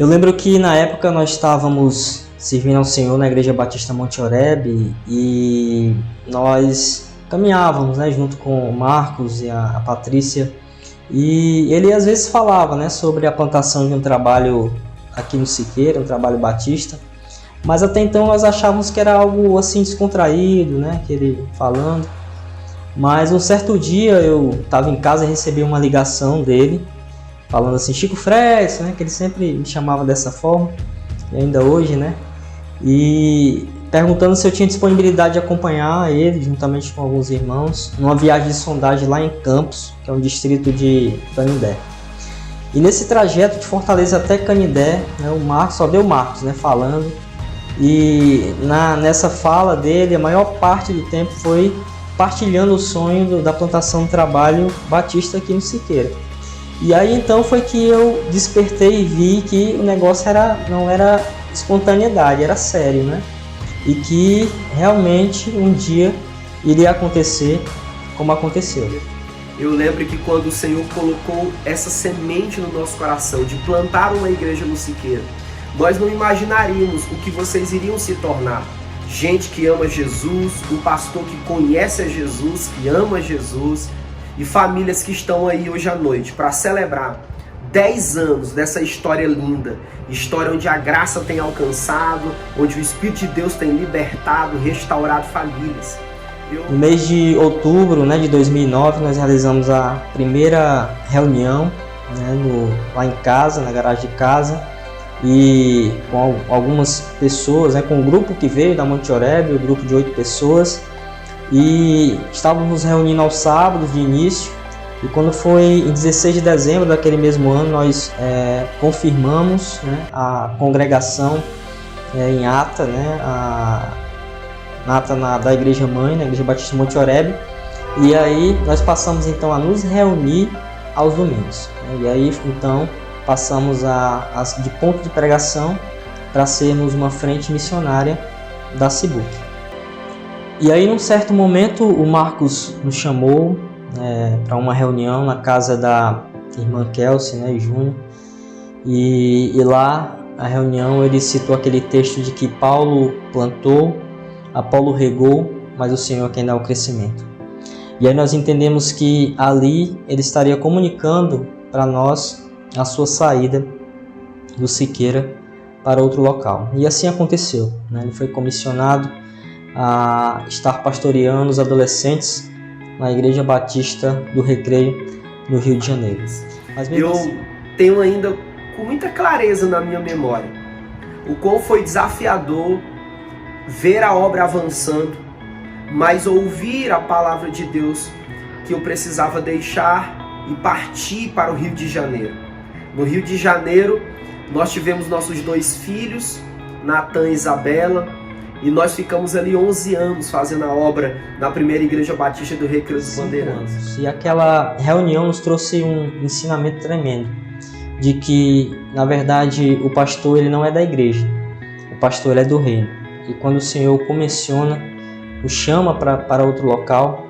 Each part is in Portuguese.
Eu lembro que na época nós estávamos servindo ao Senhor na Igreja Batista Monte Oreb e nós caminhávamos, né, junto com o Marcos e a Patrícia, e ele às vezes falava, né, sobre a plantação de um trabalho aqui no Siqueira, um trabalho batista, mas até então nós achávamos que era algo assim descontraído, né, que ele falando. Mas um certo dia eu estava em casa e recebi uma ligação dele falando assim, Chico Freitas, né, que ele sempre me chamava dessa forma, e ainda hoje, né, e perguntando se eu tinha disponibilidade de acompanhar ele, juntamente com alguns irmãos, numa viagem de sondagem lá em Campos, que é um distrito de Canindé. E nesse trajeto de Fortaleza até Canindé, né, o Marcos, só deu o Marcos, né, falando, e nessa fala dele, a maior parte do tempo foi partilhando o sonho da plantação do trabalho batista aqui no Siqueira. E aí então foi que eu despertei e vi que o negócio não era espontaneidade, era sério, né? E que realmente um dia iria acontecer como aconteceu. Eu lembro que quando o Senhor colocou essa semente no nosso coração de plantar uma igreja no Siqueira, nós não imaginaríamos o que vocês iriam se tornar. Gente que ama Jesus, um pastor que conhece a Jesus, que ama Jesus, e famílias que estão aí hoje à noite para celebrar 10 anos dessa história linda, história onde a graça tem alcançado, onde o Espírito de Deus tem libertado, restaurado famílias. No mês de outubro, né, de 2009, nós realizamos a primeira reunião, né, lá em casa, na garagem de casa, e com algumas pessoas, né, com um grupo que veio da Monte Oreb, um grupo de 8 pessoas, e estávamos nos reunindo aos sábados de início, e quando foi em 16 de dezembro daquele mesmo ano, nós confirmamos, né, a congregação em ata, né, na ata da Igreja Mãe, na Igreja Batista Monte Oreb, e aí nós passamos então a nos reunir aos domingos, né, e aí então passamos de ponto de pregação para sermos uma frente missionária da Sibuc. E aí, num certo momento, o Marcos nos chamou para uma reunião na casa da irmã Kelsey, né, e Júnior. E lá, a reunião, ele citou aquele texto de que Paulo plantou, Apolo regou, mas o Senhor quem dá o crescimento. E aí nós entendemos que ali ele estaria comunicando para nós a sua saída do Siqueira para outro local. E assim aconteceu, né? Ele foi comissionado a estar pastoreando os adolescentes na Igreja Batista do Recreio, no Rio de Janeiro. Mas eu tenho ainda com muita clareza na minha memória o quão foi desafiador ver a obra avançando, mas ouvir a palavra de Deus que eu precisava deixar e partir para o Rio de Janeiro. No Rio de Janeiro, nós tivemos nossos 2 filhos, Natan e Isabela, e nós ficamos ali 11 anos fazendo a obra na primeira Igreja Batista do Recreio dos Bandeirantes. E aquela reunião nos trouxe um ensinamento tremendo, de que, na verdade, o pastor ele não é da igreja, o pastor ele é do reino. E quando o Senhor o comissiona, o chama para outro local,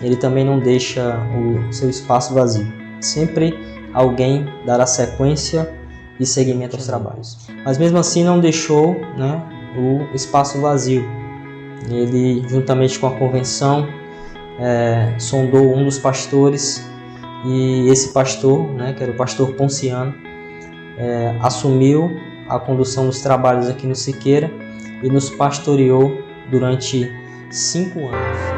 ele também não deixa o seu espaço vazio. Sempre alguém dará sequência e seguimento aos trabalhos. Mas mesmo assim não deixou, né, o espaço vazio. Ele, juntamente com a convenção, sondou um dos pastores, e esse pastor, né, que era o pastor Ponciano, assumiu a condução dos trabalhos aqui no Siqueira e nos pastoreou durante 5 anos.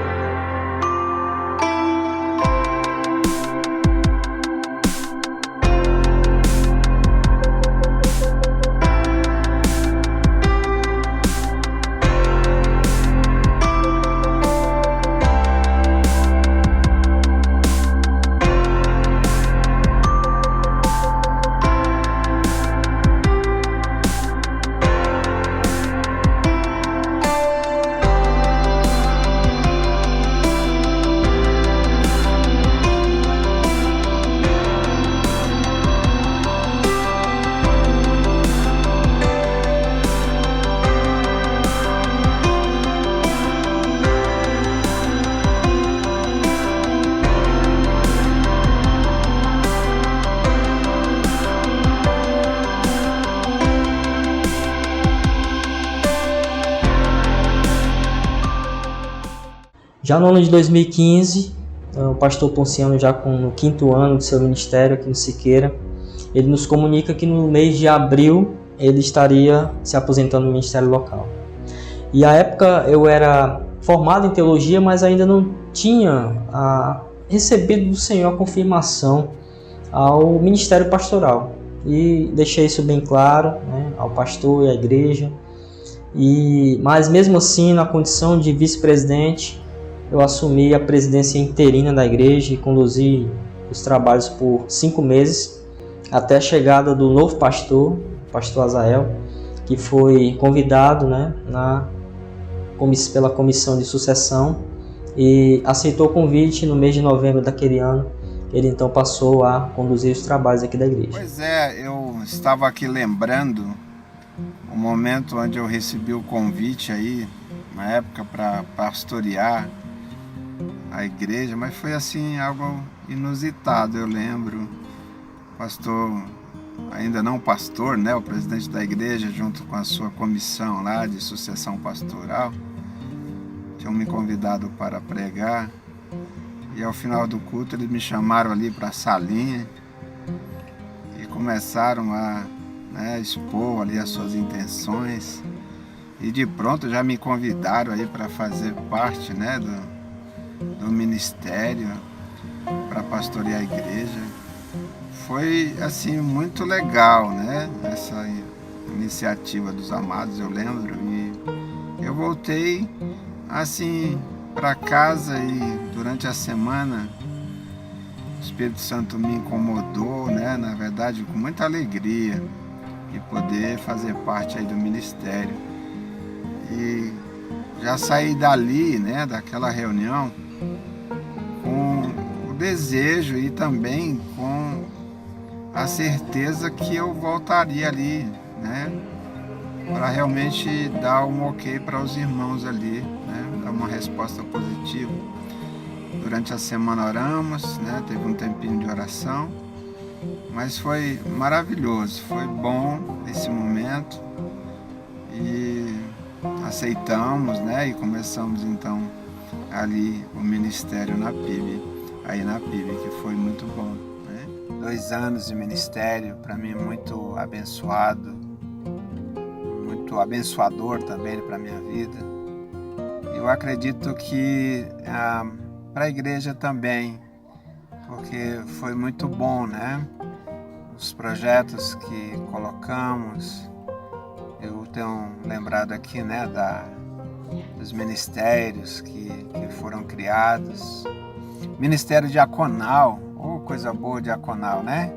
Já no ano de 2015, o pastor Ponciano, já no 5º ano de seu ministério aqui no Siqueira, ele nos comunica que no mês de abril ele estaria se aposentando no ministério local. E à época eu era formado em teologia, mas ainda não tinha recebido do Senhor a confirmação ao ministério pastoral. E deixei isso bem claro, né, ao pastor e à igreja. Mas mesmo assim, na condição de vice-presidente, eu assumi a presidência interina da igreja e conduzi os trabalhos por 5 meses, até a chegada do novo pastor, o pastor Azael, que foi convidado, né, pela comissão de sucessão e aceitou o convite no mês de novembro daquele ano. Ele então passou a conduzir os trabalhos aqui da igreja. Pois é, eu estava aqui lembrando o momento onde eu recebi o convite aí, na época, para pastorear a igreja, mas foi assim algo inusitado. Eu lembro, pastor, ainda não pastor, né, o presidente da igreja, junto com a sua comissão lá de sucessão pastoral, tinham me convidado para pregar. E ao final do culto eles me chamaram ali para a salinha e começaram a expor ali as suas intenções. E de pronto já me convidaram aí para fazer parte, né, do ministério, para pastorear a igreja. Foi assim muito legal, né, essa iniciativa dos amados, eu lembro. E eu voltei assim para casa e durante a semana o Espírito Santo me incomodou, né, na verdade com muita alegria de poder fazer parte aí do ministério. E já saí dali, né, daquela reunião com o desejo e também com a certeza que eu voltaria ali, né, para realmente dar um ok para os irmãos ali, né, dar uma resposta positiva. Durante a semana oramos, né, teve um tempinho de oração, mas foi maravilhoso, foi bom esse momento e aceitamos, né, e começamos então ali o ministério na PIB, aí na PIB, que foi muito bom, né? 2 anos de ministério, para mim muito abençoado, muito abençoador também para a minha vida. Eu acredito que para a igreja também, porque foi muito bom, né? Os projetos que colocamos, eu tenho lembrado aqui, né, dos ministérios que foram criados. Ministério diaconal, coisa boa diaconal, né?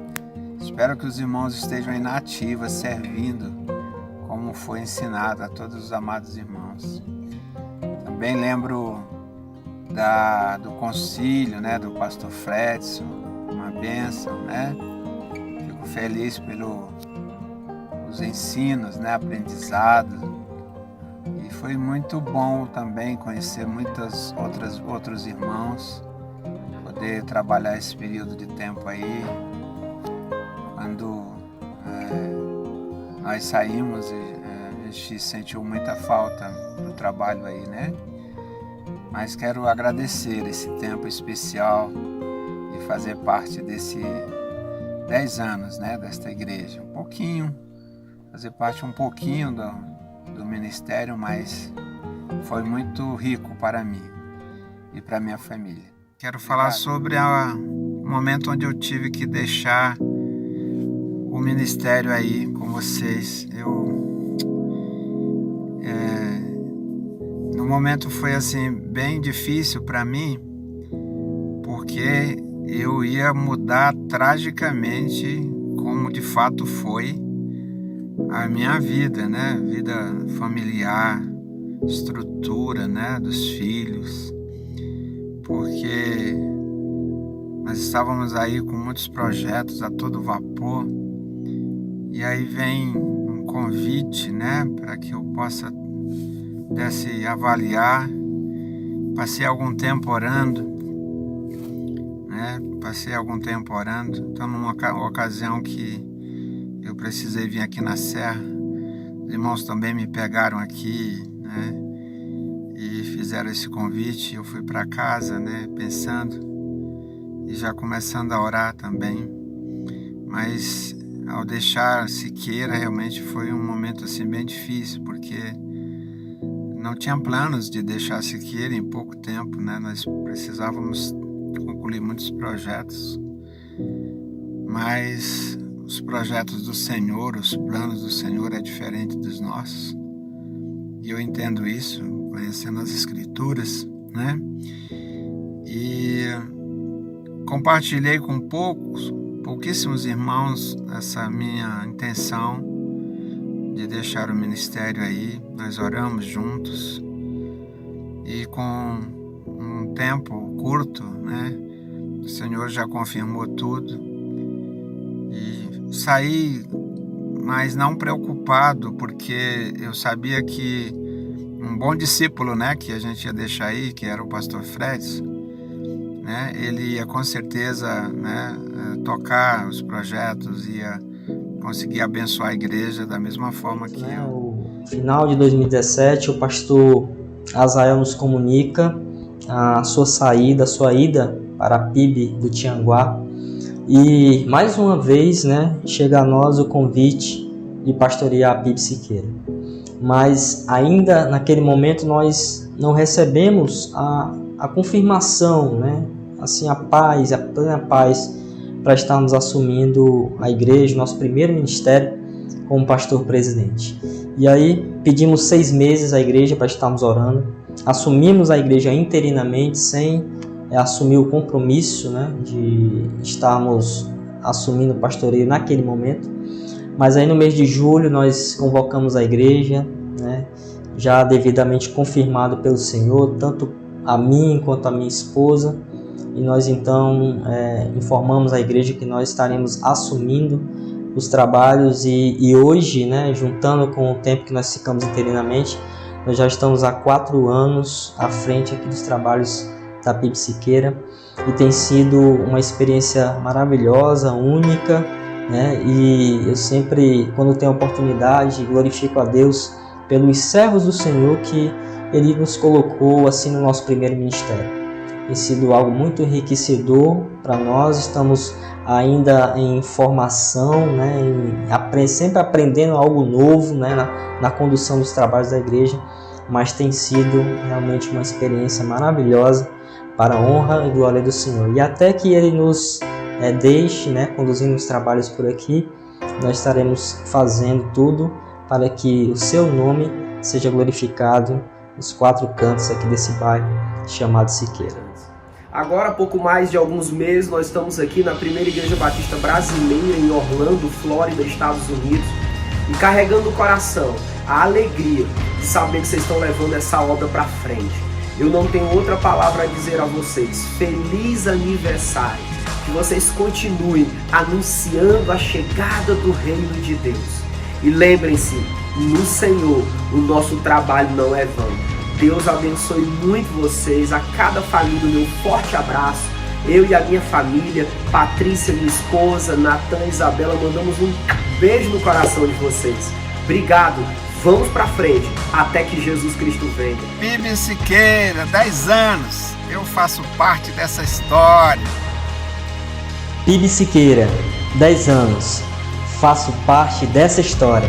Espero que os irmãos estejam aí na ativa, servindo, como foi ensinado a todos os amados irmãos. Também lembro do concílio, né, do pastor Fredson, uma bênção, né? Fico feliz pelos ensinos, né, aprendizado. E foi muito bom também conhecer outros irmãos, poder trabalhar esse período de tempo aí, quando nós saímos, a gente sentiu muita falta do trabalho aí, né? Mas quero agradecer esse tempo especial e fazer parte desse 10 anos, né, desta igreja. Fazer parte um pouquinho do ministério, mas foi muito rico para mim e para minha família. Quero falar sobre o momento onde eu tive que deixar o ministério aí com vocês. No momento foi assim bem difícil para mim, porque eu ia mudar tragicamente, como de fato foi a minha vida, né? Vida familiar, estrutura, né, dos filhos, porque nós estávamos aí com muitos projetos a todo vapor, e aí vem um convite, né, para que eu pudesse avaliar. Passei algum tempo orando, né, então numa ocasião que eu precisei vir aqui na Serra, os irmãos também me pegaram aqui, né, e fizeram esse convite. Eu fui para casa, né, pensando e já começando a orar também. Mas ao deixar Siqueira, realmente foi um momento assim bem difícil, porque não tinha planos de deixar Siqueira em pouco tempo, né? Nós precisávamos concluir muitos projetos, mas os projetos do Senhor, os planos do Senhor é diferente dos nossos. E eu entendo isso, conhecendo as Escrituras, né? E compartilhei com pouquíssimos irmãos essa minha intenção de deixar o ministério aí. Nós oramos juntos e com um tempo curto, né, o Senhor já confirmou tudo e saí, mas não preocupado, porque eu sabia que um bom discípulo, né, que a gente ia deixar aí, que era o pastor Fred, né, ele ia com certeza, né, tocar os projetos, ia conseguir abençoar a igreja da mesma forma que eu. No final de 2017, o pastor Azael nos comunica a sua ida para a PIB do Tianguá. E mais uma vez, né, chega a nós o convite de pastorear a PIB Siqueira. Mas ainda naquele momento nós não recebemos a confirmação, né, assim, a plena paz, para estarmos assumindo a igreja, nosso primeiro ministério como pastor presidente. E aí pedimos 6 meses à igreja para estarmos orando, assumimos a igreja interinamente, sem assumir o compromisso, né, de estarmos assumindo o pastoreio naquele momento. Mas aí no mês de julho nós convocamos a igreja, né, já devidamente confirmado pelo Senhor, tanto a mim quanto a minha esposa. E nós então informamos a igreja que nós estaremos assumindo os trabalhos e hoje, né, juntando com o tempo que nós ficamos interinamente, nós já estamos há 4 anos à frente aqui dos trabalhos da PIB Siqueira e tem sido uma experiência maravilhosa, única, né, e eu sempre, quando tenho a oportunidade, glorifico a Deus pelos servos do Senhor que Ele nos colocou assim no nosso primeiro ministério. Tem sido algo muito enriquecedor para nós, estamos ainda em formação, né, sempre aprendendo algo novo, né, na condução dos trabalhos da igreja, mas tem sido realmente uma experiência maravilhosa para a honra e glória do Senhor. E até que Ele nos deixe, né, conduzindo os trabalhos por aqui, nós estaremos fazendo tudo para que o Seu nome seja glorificado nos 4 cantos aqui desse bairro chamado Siqueira. Agora, há pouco mais de alguns meses, nós estamos aqui na primeira Igreja Batista Brasileira em Orlando, Flórida, Estados Unidos, e carregando o coração, a alegria de saber que vocês estão levando essa obra para frente. Eu não tenho outra palavra a dizer a vocês. Feliz aniversário! Que vocês continuem anunciando a chegada do Reino de Deus. E lembrem-se, no Senhor, o nosso trabalho não é vão. Deus abençoe muito vocês, a cada família, meu forte abraço. Eu e a minha família, Patrícia, minha esposa, Natan e Isabela, mandamos um beijo no coração de vocês. Obrigado, vamos pra frente, até que Jesus Cristo venha. PIB Siqueira, 10 anos, eu faço parte dessa história. PIB Siqueira, 10 anos, faço parte dessa história.